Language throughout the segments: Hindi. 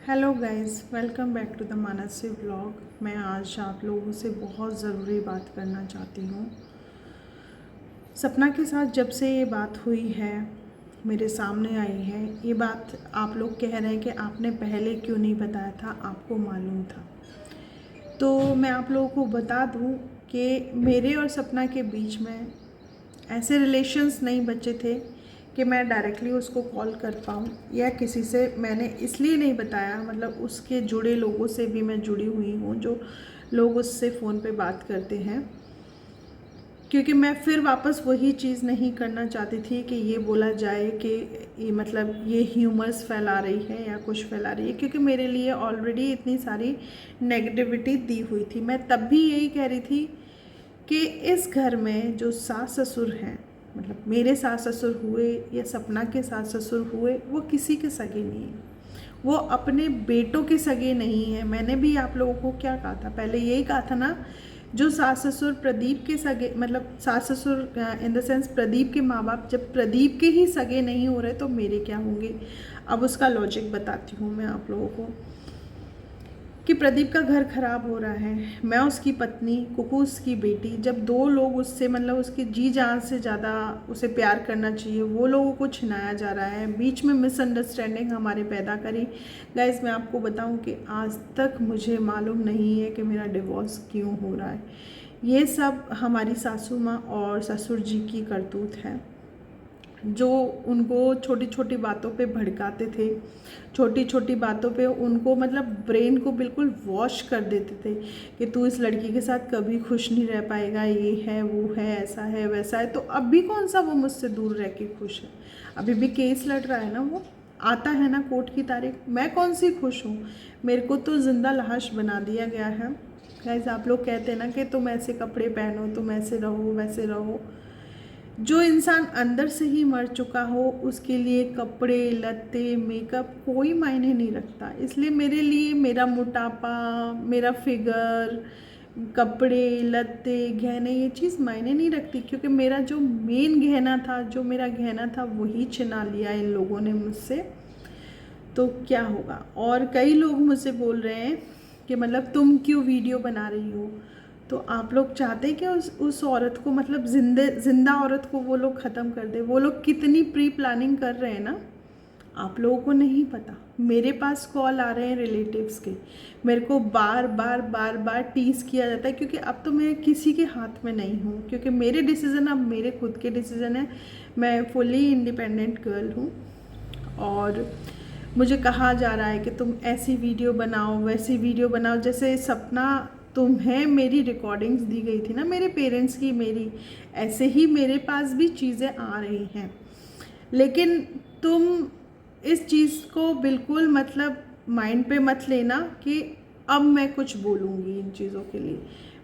Hello guys, welcome back to the Mansi vlog. मैं आज आप लोगों से बहुत ज़रूरी बात करना चाहती हूँ। सपना के साथ जब से ये बात हुई है, मेरे सामने आई है, ये बात आप लोग कह रहे हैं कि आपने पहले क्यों नहीं बताया था, आपको मालूम था। तो मैं आप लोगों को बता दूँ कि मेरे और सपना के बीच में ऐसे रिलेशंस नहीं बचे थे कि मैं डायरेक्टली उसको कॉल कर पाऊँ, या किसी से मैंने इसलिए नहीं बताया, मतलब उसके जुड़े लोगों से भी मैं जुड़ी हुई हूँ, जो लोग उससे फ़ोन पे बात करते हैं, क्योंकि मैं फिर वापस वही चीज़ नहीं करना चाहती थी कि ये बोला जाए कि ये मतलब ये ह्यूमर्स फैला रही है या कुछ फैला रही है, क्योंकि मेरे लिए ऑलरेडी इतनी सारी नेगेटिविटी दी हुई थी। मैं तब भी यही कह रही थी कि इस घर में जो सास ससुर हैं, मतलब मेरे सास ससुर हुए या सपना के सास ससुर हुए, वो किसी के सगे नहीं हैं, वो अपने बेटों के सगे नहीं हैं। मैंने भी आप लोगों को क्या कहा था, पहले यही कहा था ना, जो सास ससुर प्रदीप के सगे, मतलब सास ससुर इन द सेंस प्रदीप के माँ बाप जब प्रदीप के ही सगे नहीं हो रहे तो मेरे क्या होंगे। अब उसका लॉजिक बताती हूँ मैं आप लोगों को कि प्रदीप का घर खराब हो रहा है, मैं उसकी पत्नी, कुकू उसकी बेटी, जब दो लोग उससे मतलब उसकी जी जान से ज़्यादा उसे प्यार करना चाहिए, वो लोगों को छिनाया जा रहा है, बीच में मिसअंडरस्टैंडिंग हमारे पैदा करी। गाइस, मैं आपको बताऊं कि आज तक मुझे मालूम नहीं है कि मेरा डिवोर्स क्यों हो रहा है। ये सब हमारी सासू माँ और ससुर जी की करतूत है, जो उनको छोटी छोटी बातों पे भड़काते थे, छोटी छोटी बातों पे उनको मतलब ब्रेन को बिल्कुल वॉश कर देते थे कि तू इस लड़की के साथ कभी खुश नहीं रह पाएगा, ये है वो है, ऐसा है वैसा है। तो अब भी कौन सा वो मुझसे दूर रह के खुश है, अभी भी केस लड़ रहा है ना, वो आता है ना कोर्ट की तारीख, मैं कौन सी खुश हूँ। मेरे को तो जिंदा लाश बना दिया गया है। गाइस, आप लोग कहते हैं ना कि तुम ऐसे कपड़े पहनो, तुम ऐसे रहो वैसे रहो। जो इंसान अंदर से ही मर चुका हो उसके लिए कपड़े लत्ते मेकअप कोई मायने नहीं रखता। इसलिए मेरे लिए मेरा मोटापा, मेरा फिगर, कपड़े लत्ते गहने, ये चीज़ मायने नहीं रखती, क्योंकि मेरा जो मेन गहना था, जो मेरा गहना था, वही छिना लिया इन लोगों ने मुझसे। तो क्या होगा। और कई लोग मुझसे बोल रहे हैं कि मतलब तुम क्यों वीडियो बना रही हो। तो आप लोग चाहते हैं कि उस औरत को, मतलब जिंदा औरत को वो लोग ख़त्म कर दे। वो लोग कितनी प्री प्लानिंग कर रहे हैं ना, आप लोगों को नहीं पता। मेरे पास कॉल आ रहे हैं रिलेटिव्स के, मेरे को बार बार बार बार टीज किया जाता है, क्योंकि अब तो मैं किसी के हाथ में नहीं हूँ, क्योंकि मेरे डिसीज़न अब मेरे खुद के डिसीज़न है। मैं फुली इंडिपेंडेंट गर्ल हूँ, और मुझे कहा जा रहा है कि तुम ऐसी वीडियो बनाओ वैसी वीडियो बनाओ। जैसे सपना, तुम्हें मेरी रिकॉर्डिंग्स दी गई थी ना मेरे पेरेंट्स की, मेरी ऐसे ही मेरे पास भी चीज़ें आ रही हैं, लेकिन तुम इस चीज़ को बिल्कुल मतलब माइंड पे मत लेना कि अब मैं कुछ बोलूँगी इन चीज़ों के लिए।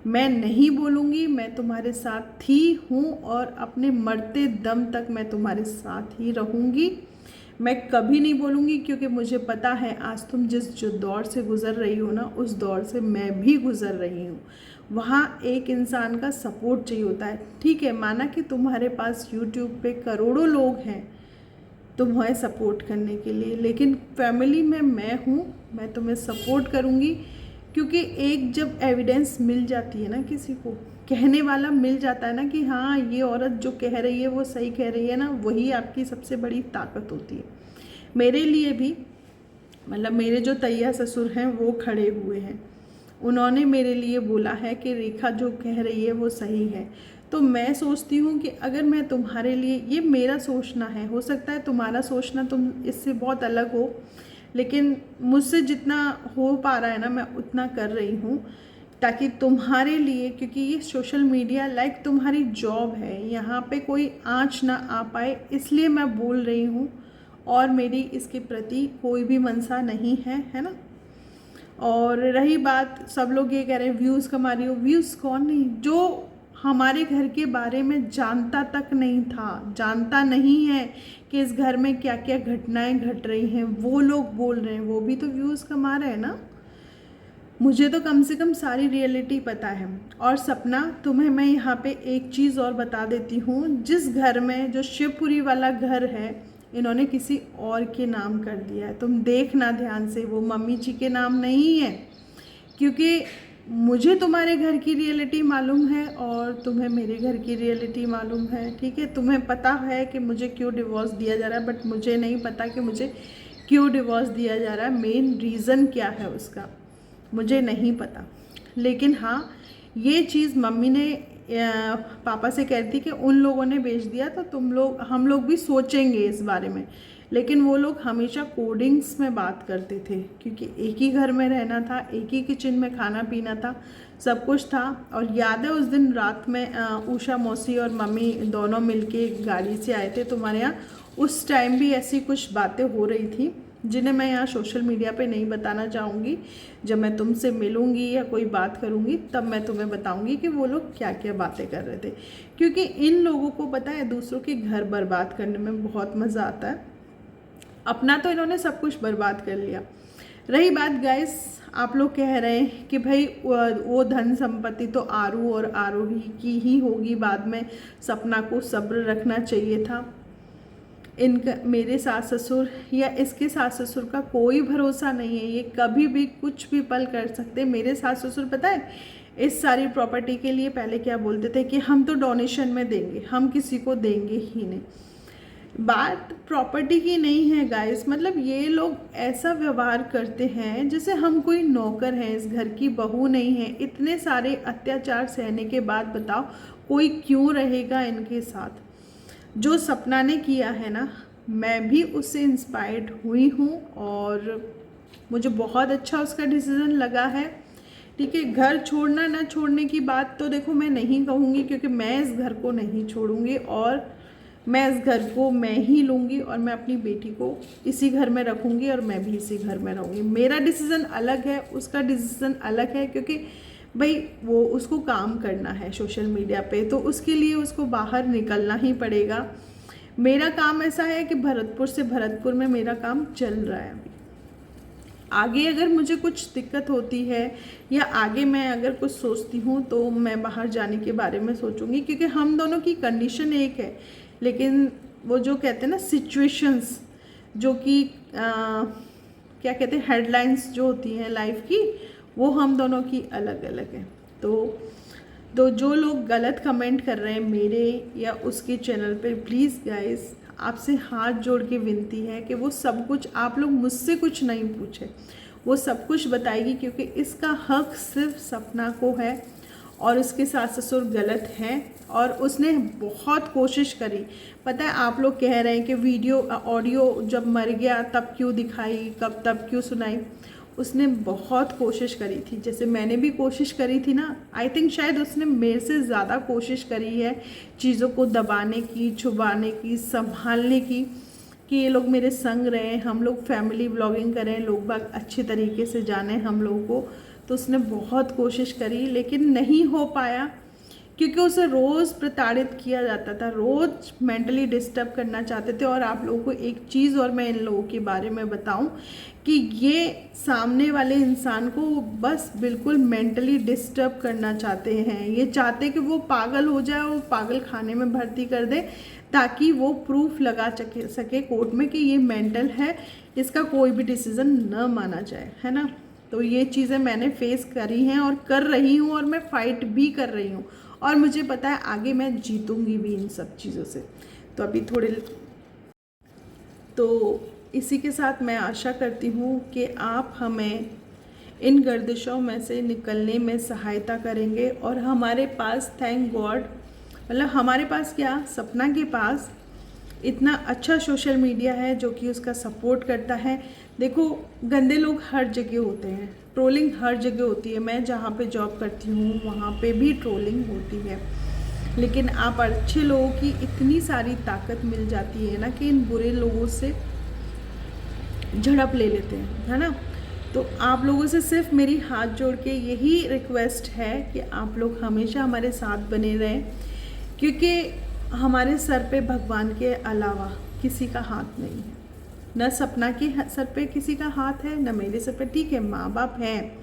मैं नहीं बोलूँगी, मैं तुम्हारे साथ थी हूँ और अपने मरते दम तक मैं तुम्हारे साथ ही रहूँगी। मैं कभी नहीं बोलूँगी, क्योंकि मुझे पता है आज तुम जिस जो दौर से गुज़र रही हो ना, उस दौर से मैं भी गुज़र रही हूँ। वहाँ एक इंसान का सपोर्ट चाहिए होता है। ठीक है, माना कि तुम्हारे पास यूट्यूब पे करोड़ों लोग हैं तुम्हें सपोर्ट करने के लिए, लेकिन फैमिली में मैं हूँ, मैं तुम्हें सपोर्ट करूँगी। क्योंकि एक जब एविडेंस मिल जाती है ना, किसी को कहने वाला मिल जाता है ना कि हाँ ये औरत जो कह रही है वो सही कह रही है ना, वही आपकी सबसे बड़ी ताकत होती है। मेरे लिए भी मतलब मेरे जो तैया ससुर हैं वो खड़े हुए हैं, उन्होंने मेरे लिए बोला है कि रेखा जो कह रही है वो सही है। तो मैं सोचती हूँ कि अगर मैं तुम्हारे लिए, ये मेरा सोचना है, हो सकता है तुम्हारा सोचना तुम इससे बहुत अलग हो, लेकिन मुझसे जितना हो पा रहा है ना मैं उतना कर रही हूँ, ताकि तुम्हारे लिए, क्योंकि ये सोशल मीडिया लाइक तुम्हारी जॉब है, यहाँ पे कोई आँच ना आ पाए, इसलिए मैं बोल रही हूँ। और मेरी इसके प्रति कोई भी मनसा नहीं है ना। और रही बात, सब लोग ये कह रहे हैं व्यूज़ कमा रही हो, व्यूज़ कौन नहीं, जो हमारे घर के बारे में जानता तक नहीं था, जानता नहीं है कि इस घर में क्या क्या घटनाएं घट रही हैं, वो लोग बोल रहे हैं, वो भी तो व्यूज़ कमा रहे हैं ना। मुझे तो कम से कम सारी रियलिटी पता है। और सपना, तुम्हें मैं यहाँ पे एक चीज़ और बता देती हूँ, जिस घर में, जो शिवपुरी वाला घर है, इन्होंने किसी और के नाम कर दिया है। तुम देखना ध्यान से, वो मम्मी जी के नाम नहीं है, क्योंकि मुझे तुम्हारे घर की रियलिटी मालूम है और तुम्हें मेरे घर की रियलिटी मालूम है, ठीक है। तुम्हें पता है कि मुझे क्यों डिवोर्स दिया जा रहा है, बट मुझे नहीं पता कि मुझे क्यों डिवोर्स दिया जा रहा है, मेन रीज़न क्या है उसका मुझे नहीं पता। लेकिन हाँ, ये चीज़ मम्मी ने पापा से कहती कि उन लोगों ने बेच दिया तो हम लोग भी सोचेंगे इस बारे में। लेकिन वो लोग हमेशा कोडिंग्स में बात करते थे, क्योंकि एक ही घर में रहना था, एक ही किचन में खाना पीना था, सब कुछ था। और याद है उस दिन रात में उषा मौसी और मम्मी दोनों मिलके गाड़ी से आए थे तुम्हारे यहाँ, उस टाइम भी ऐसी कुछ बातें हो रही थी जिन्हें मैं यहाँ सोशल मीडिया पे नहीं बताना चाहूँगी। जब मैं तुमसे मिलूँगी या कोई बात करूँगी तब मैं तुम्हें बताऊँगी कि वो लोग क्या क्या बातें कर रहे थे, क्योंकि इन लोगों को पता है दूसरों के घर बर्बाद करने में बहुत मज़ा आता है। अपना तो इन्होंने सब कुछ बर्बाद कर लिया। रही बात गाइस, आप लोग कह रहे हैं कि भाई वो धन संपत्ति तो आरू और आरोही की ही होगी, बाद में सपना को सब्र रखना चाहिए था। इनका मेरे सास ससुर या इसके सास ससुर का कोई भरोसा नहीं है, ये कभी भी कुछ भी पल कर सकते। मेरे सास ससुर पता है इस सारी प्रॉपर्टी के लिए पहले क्या बोलते थे कि हम तो डोनेशन में देंगे, हम किसी को देंगे ही नहीं। बात प्रॉपर्टी की नहीं है गाइस, मतलब ये लोग ऐसा व्यवहार करते हैं जैसे हम कोई नौकर हैं, इस घर की बहू नहीं है। इतने सारे अत्याचार सहने के बाद बताओ कोई क्यों रहेगा इनके साथ। जो सपना ने किया है ना, मैं भी उससे इंस्पायर्ड हुई हूँ और मुझे बहुत अच्छा उसका डिसीज़न लगा है, ठीक है। घर छोड़ना ना छोड़ने की बात तो देखो मैं नहीं कहूँगी, क्योंकि मैं इस घर को नहीं छोड़ूंगी और मैं इस घर को मैं ही लूँगी और मैं अपनी बेटी को इसी घर में रखूँगी और मैं भी इसी घर में रहूँगी। मेरा डिसीज़न अलग है, उसका डिसीज़न अलग है, क्योंकि भाई वो उसको काम करना है सोशल मीडिया पे, तो उसके लिए उसको बाहर निकलना ही पड़ेगा। मेरा काम ऐसा है कि भरतपुर से भरतपुर में मेरा काम चल रहा है। अभी आगे अगर मुझे कुछ दिक्कत होती है या आगे मैं अगर कुछ सोचती हूँ तो मैं बाहर जाने के बारे में सोचूंगी, क्योंकि हम दोनों की कंडीशन एक है। लेकिन वो जो कहते हैं ना सिचुएशंस, जो कि क्या कहते हैं हेडलाइंस जो होती हैं लाइफ की, वो हम दोनों की अलग अलग है। तो जो लोग गलत कमेंट कर रहे हैं मेरे या उसके चैनल पे, प्लीज़ गाइस आपसे हाथ जोड़ के विनती है कि वो सब कुछ आप लोग मुझसे कुछ नहीं पूछे, वो सब कुछ बताएगी, क्योंकि इसका हक सिर्फ सपना को है और उसके सास ससुर गलत हैं और उसने बहुत कोशिश करी। पता है आप लोग कह रहे हैं कि वीडियो ऑडियो जब मर गया तब क्यों दिखाई, कब तब क्यों सुनाई। उसने बहुत कोशिश करी थी, जैसे मैंने भी कोशिश करी थी ना। आई थिंक शायद उसने मेरे से ज़्यादा कोशिश करी है चीज़ों को दबाने की, छुपाने की, संभालने की, कि ये लोग मेरे संग रहें, हम लोग फैमिली व्लॉगिंग करें, लोग बाग अच्छे तरीके से जाने हम लोगों को। तो उसने बहुत कोशिश करी लेकिन नहीं हो पाया, क्योंकि उसे रोज़ प्रताड़ित किया जाता था, रोज़ मेंटली डिस्टर्ब करना चाहते थे। और आप लोगों को एक चीज़ और मैं इन लोगों के बारे में बताऊं कि ये सामने वाले इंसान को बस बिल्कुल मेंटली डिस्टर्ब करना चाहते हैं। ये चाहते कि वो पागल हो जाए और पागल खाने में भर्ती कर दे, ताकि वो प्रूफ लगा सके कोर्ट में कि ये मेंटल है, इसका कोई भी डिसीज़न न माना जाए, है ना। तो ये चीज़ें मैंने फेस करी हैं और कर रही हूँ और मैं फ़ाइट भी कर रही हूँ और मुझे पता है आगे मैं जीतूंगी भी इन सब चीज़ों से। तो अभी थोड़े तो इसी के साथ मैं आशा करती हूँ कि आप हमें इन गर्दिशों में से निकलने में सहायता करेंगे। और हमारे पास थैंक गॉड, मतलब हमारे पास क्या, सपना के पास इतना अच्छा सोशल मीडिया है जो कि उसका सपोर्ट करता है। देखो गंदे लोग हर जगह होते हैं, ट्रोलिंग हर जगह होती है। मैं जहाँ पे जॉब करती हूँ वहाँ पे भी ट्रोलिंग होती है, लेकिन आप अच्छे लोगों की इतनी सारी ताकत मिल जाती है ना कि इन बुरे लोगों से झड़प ले लेते हैं, है ना। तो आप लोगों से सिर्फ मेरी हाथ जोड़ के यही रिक्वेस्ट है कि आप लोग हमेशा हमारे साथ बने रहें, क्योंकि हमारे सर पे भगवान के अलावा किसी का हाथ नहीं है। न सपना के सर पे किसी का हाथ है, न मेरे सर पे। ठीक है माँ बाप हैं,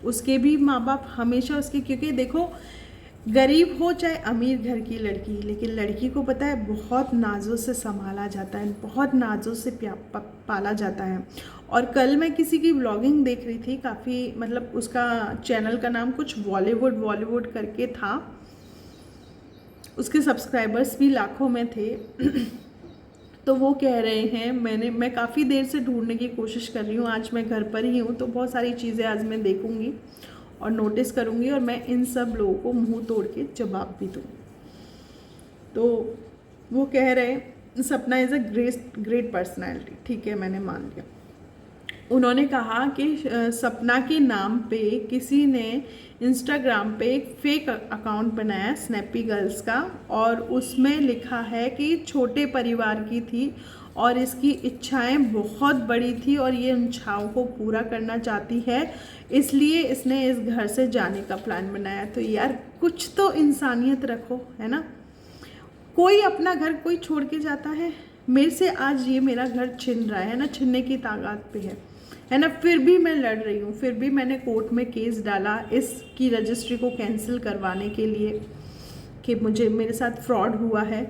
उसके भी माँ बाप हमेशा उसके, क्योंकि देखो गरीब हो चाहे अमीर घर की लड़की, लेकिन लड़की को पता है बहुत नाजों से संभाला जाता है, बहुत नाजों से पाला जाता है। और कल मैं किसी की व्लॉगिंग देख रही थी, काफ़ी मतलब उसका चैनल का नाम कुछ बॉलीवुड करके था, उसके सब्सक्राइबर्स भी लाखों में थे। तो वो कह रहे हैं, मैं काफ़ी देर से ढूंढने की कोशिश कर रही हूँ, आज मैं घर पर ही हूँ तो बहुत सारी चीज़ें आज मैं देखूँगी और नोटिस करूँगी और मैं इन सब लोगों को मुंह तोड़ के जवाब भी दूँ। तो वो कह रहे सपना इज़ अ ग्रेट पर्सनैलिटी, ठीक है मैंने मान लिया। उन्होंने कहा कि सपना के नाम पे किसी ने इंस्टाग्राम पे एक फेक अकाउंट बनाया स्नैपी गर्ल्स का, और उसमें लिखा है कि छोटे परिवार की थी और इसकी इच्छाएं बहुत बड़ी थी और ये उन इच्छाओं को पूरा करना चाहती है, इसलिए इसने इस घर से जाने का प्लान बनाया। तो यार कुछ तो इंसानियत रखो, है ना। कोई अपना घर कोई छोड़ के जाता है? मेरे से आज ये मेरा घर छिन रहा है ना, छीनने की ताकत पे है ना, फिर भी मैं लड़ रही हूँ, फिर भी मैंने कोर्ट में केस डाला इसकी रजिस्ट्री को कैंसिल करवाने के लिए कि मेरे साथ फ्रॉड हुआ है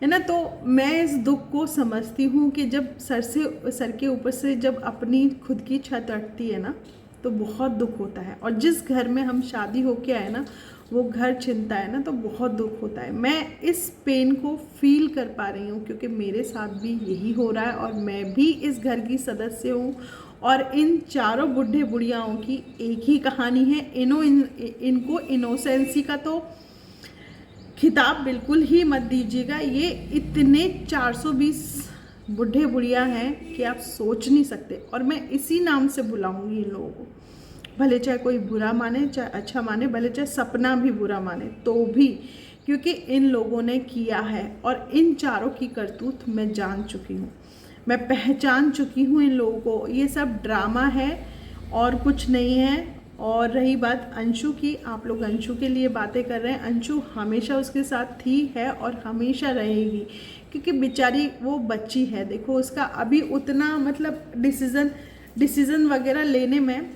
ना। तो मैं इस दुख को समझती हूँ कि जब सर के ऊपर से जब अपनी खुद की छत अटती है ना तो बहुत दुख होता है, और जिस घर में हम शादी होके आए ना वो घर छिनता है ना तो बहुत दुख होता है। मैं इस पेन को फील कर पा रही हूँ क्योंकि मेरे साथ भी यही हो रहा है और मैं भी इस घर की सदस्य हूँ। और इन चारों बुढ़े बुढ़ियाओं की एक ही कहानी है। इनको इनोसेंसी का तो खिताब बिल्कुल ही मत दीजिएगा। ये इतने 420 बुढ़े बुढ़िया हैं कि आप सोच नहीं सकते, और मैं इसी नाम से बुलाऊंगी इन लोगों को, भले चाहे कोई बुरा माने चाहे अच्छा माने, भले चाहे सपना भी बुरा माने तो भी, क्योंकि इन लोगों ने किया है। और इन चारों की करतूत मैं जान चुकी हूँ, मैं पहचान चुकी हूँ इन लोगों को। ये सब ड्रामा है और कुछ नहीं है। और रही बात अंशु की, आप लोग अंशु के लिए बातें कर रहे हैं, अंशु हमेशा उसके साथ थी, है और हमेशा रहेगी, क्योंकि बेचारी वो बच्ची है। देखो उसका अभी उतना मतलब डिसीज़न वगैरह लेने में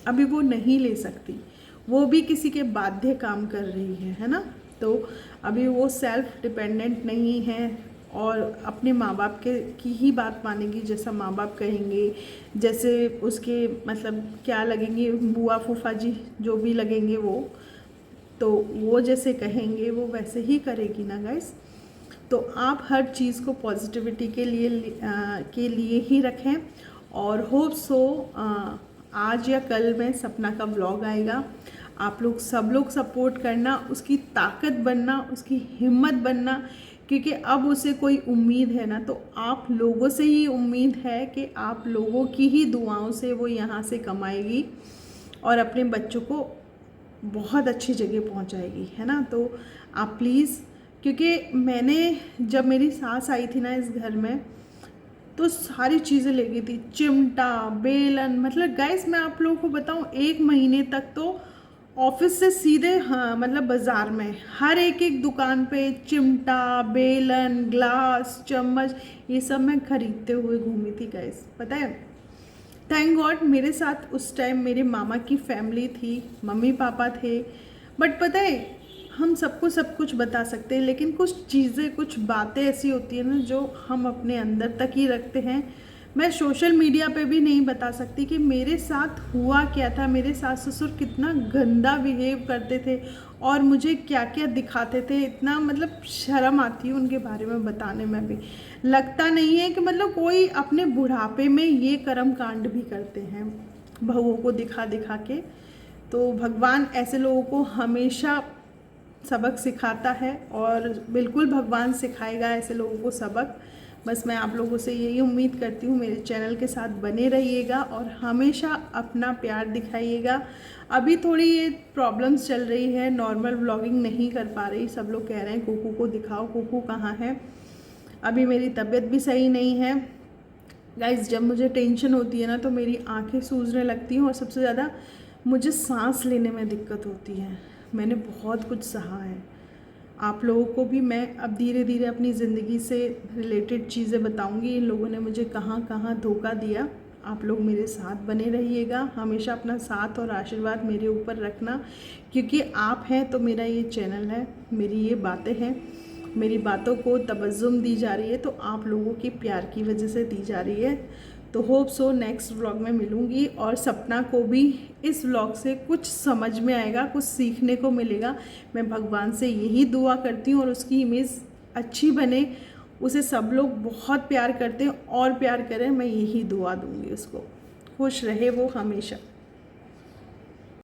अभी वो नहीं ले सकती, वो भी किसी के बाध्य काम कर रही है ना। तो अभी वो सेल्फ डिपेंडेंट नहीं है और अपने माँ बाप की ही बात मानेगी, जैसा माँ बाप कहेंगे, जैसे उसके मतलब क्या लगेंगे बुआ फूफा जी जो भी लगेंगे वो जैसे कहेंगे वो वैसे ही करेगी ना गाइस। तो आप हर चीज़ को पॉजिटिविटी के लिए ही रखें, और होप सो आज या कल में सपना का व्लॉग आएगा। आप लोग सब लोग सपोर्ट करना, उसकी ताकत बनना, उसकी हिम्मत बनना, क्योंकि अब उसे कोई उम्मीद है ना तो आप लोगों से ही उम्मीद है कि आप लोगों की ही दुआओं से वो यहाँ से कमाएगी और अपने बच्चों को बहुत अच्छी जगह पहुँचाएगी, है ना। तो आप प्लीज़, क्योंकि मैंने जब मेरी सास आई थी ना इस घर में तो सारी चीज़ें ले गई थी, चिमटा बेलन, मतलब गाइस मैं आप लोगों को बताऊं 1 महीने तक तो ऑफिस से सीधे हाँ मतलब बाज़ार में हर एक दुकान पे चिमटा बेलन ग्लास चम्मच ये सब मैं खरीदते हुए घूमी थी गाइस। पता है थैंक गॉड मेरे साथ उस टाइम मेरे मामा की फैमिली थी, मम्मी पापा थे। बट पता है हम सबको सब कुछ बता सकते हैं, लेकिन कुछ चीज़ें कुछ बातें ऐसी होती हैं ना जो हम अपने अंदर तक ही रखते हैं। मैं सोशल मीडिया पे भी नहीं बता सकती कि मेरे साथ हुआ क्या था, मेरे सास ससुर कितना गंदा बिहेव करते थे और मुझे क्या क्या दिखाते थे। इतना मतलब शर्म आती है उनके बारे में बताने में भी। लगता नहीं है कि मतलब कोई अपने बुढ़ापे में ये कर्म कांड भी करते हैं बहुओं को दिखा दिखा के। तो भगवान ऐसे लोगों को हमेशा सबक सिखाता है और बिल्कुल भगवान सिखाएगा ऐसे लोगों को सबक। बस मैं आप लोगों से यही उम्मीद करती हूँ मेरे चैनल के साथ बने रहिएगा और हमेशा अपना प्यार दिखाइएगा। अभी थोड़ी ये प्रॉब्लम्स चल रही है, नॉर्मल व्लॉगिंग नहीं कर पा रही। सब लोग कह रहे हैं कुकू को दिखाओ, कुकू कहाँ है। अभी मेरी तबीयत भी सही नहीं है गाइस। जब मुझे टेंशन होती है ना तो मेरी आंखें सूजने लगती हैं और सबसे ज़्यादा मुझे सांस लेने में दिक्कत होती है। मैंने बहुत कुछ सहा है। आप लोगों को भी मैं अब धीरे धीरे अपनी ज़िंदगी से रिलेटेड चीज़ें बताऊंगी, इन लोगों ने मुझे कहाँ कहाँ धोखा दिया आप लोग मेरे साथ बने रहिएगा, हमेशा अपना साथ और आशीर्वाद मेरे ऊपर रखना, क्योंकि आप हैं तो मेरा ये चैनल है, मेरी ये बातें हैं, मेरी बातों को तवज्जुम दी जा रही है तो आप लोगों के प्यार की वजह से दी जा रही है। तो होप सो नेक्स्ट व्लॉग में मिलूँगी और सपना को भी इस व्लॉग से कुछ समझ में आएगा, कुछ सीखने को मिलेगा। मैं भगवान से यही दुआ करती हूँ और उसकी इमेज अच्छी बने, उसे सब लोग बहुत प्यार करते हैं और प्यार करें, मैं यही दुआ दूंगी उसको, खुश रहे वो हमेशा।